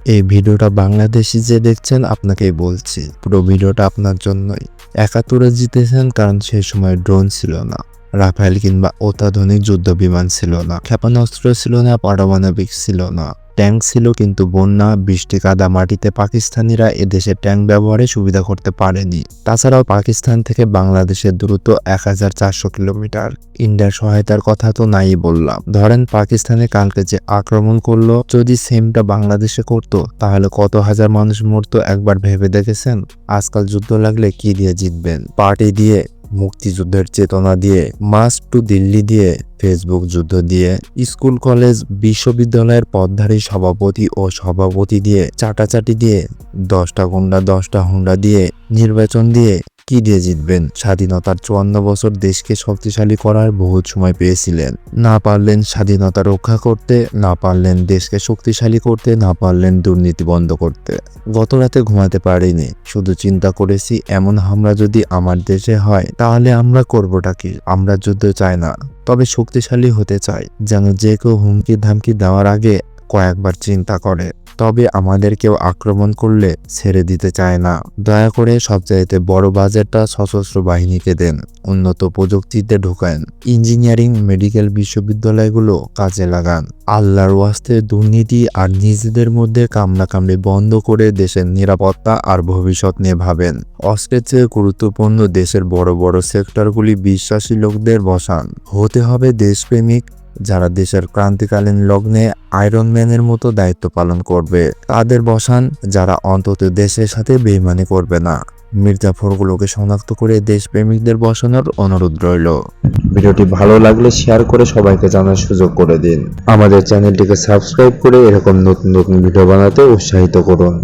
এই ভিডিওটা বাংলাদেশি যে দেখছেন আপনাকেই বলছি, পুরো ভিডিওটা আপনার জন্যই। ৭১ জিতেছেন কারণ সেই সময় ড্রোন ছিল না, রাফায়েল কিংবা অত্যাধুনিক যুদ্ধ বিমান ছিল না, ক্ষেপণাস্ত্র ছিল না, পারমাণবিক ছিল না। ট্যাঙ্ক ছিল কিন্তু বন্যা, বৃষ্টি, কাদা মাটিতে পাকিস্তানিরা এদেশে ট্যাঙ্ক ব্যবহারে সুবিধা করতে পারেনি। তাছাড়াও পাকিস্তান থেকে বাংলাদেশের দূরত্ব ১৪০০ কিলোমিটার। ইন্ডিয়ার সহায়তার কথা তো নাই বললাম। ধরেন পাকিস্তানে কালকে যে আক্রমণ করলো, যদি সেমটা বাংলাদেশে করতো তাহলে কত হাজার মানুষ মরতো একবার ভেবে দেখেছেন? আজকাল যুদ্ধ লাগলে কি দিয়ে জিতবেন? পার্টি দিয়ে, মুক্তিযুদ্ধের চেতনা দিয়ে, মার্চ টু দিল্লি দিয়ে, ফেসবুক যুদ্ধ দিয়ে, স্কুল কলেজ বিশ্ববিদ্যালয়ের পদধারী সভাপতি ও সভাপতি দিয়ে, চাটাচাটি দিয়ে, 10টা গুন্ডা 10টা হুন্ডা দিয়ে, নির্বাচন দিয়ে, কি দিয়ে জিতবেন? স্বাধীনতার 54 বছর দেশকে শক্তিশালী করার বহুত সময় পেয়েছিলেন, না পারলেন স্বাধীনতা রক্ষা করতে, না পারলেন দেশকে শক্তিশালী করতে, না পারলেন দুর্নীতি বন্ধ করতে। গত রাতে ঘুমাতে পারিনি, শুধু চিন্তা করেছি এমন হামলা যদি আমার দেশে হয় তাহলে আমরা করবোটা কি? আমরা যুদ্ধ চাই না, তবে শক্তিশালী হতে চাই, যেন যে কেউ হুমকি ধামকি দেওয়ার আগে কয়েকবার চিন্তা করে। তবে আমাদের কেউ আক্রমণ করলে ছেড়ে দিতে চায় না। দয়া করে সবচাইতে বড় বাজেটটা সশস্ত্র বাহিনীকে দেন, উন্নত প্রযুক্তিতে ঢোকান, ইঞ্জিনিয়ারিং মেডিকেল বিশ্ববিদ্যালয়গুলো কাজে লাগান। আল্লাহর ওয়াস্তে দুর্নীতি আর নিজেদের মধ্যে কামড়াকামড়ি বন্ধ করে দেশের নিরাপত্তা আর ভবিষ্যৎ নিয়ে ভাবেন। অস্ত্রের চেয়ে গুরুত্বপূর্ণ দেশের বড় বড় সেক্টরগুলি বিশ্বাসী লোকদের বসান। হতে হবে দেশপ্রেমিক, যারা দেশের ক্রান্তিকালীন লগ্নে আয়রন ম্যানের মতো দায়িত্ব পালন করবে। তাদের বসান, যারা অন্তত দেশের সাথে বেইমানি করবে না। মির্জাফরগুলোকে শনাক্ত করে দেশপ্রেমিকদের বসানোর অনুরোধ রইল। ভিডিওটি ভালো লাগলে শেয়ার করে সবাইকে জানার সুযোগ করে দিন। আমাদের চ্যানেলটিকে সাবস্ক্রাইব করে এরকম নতুন নতুন ভিডিও বানাতে উৎসাহিত করুন।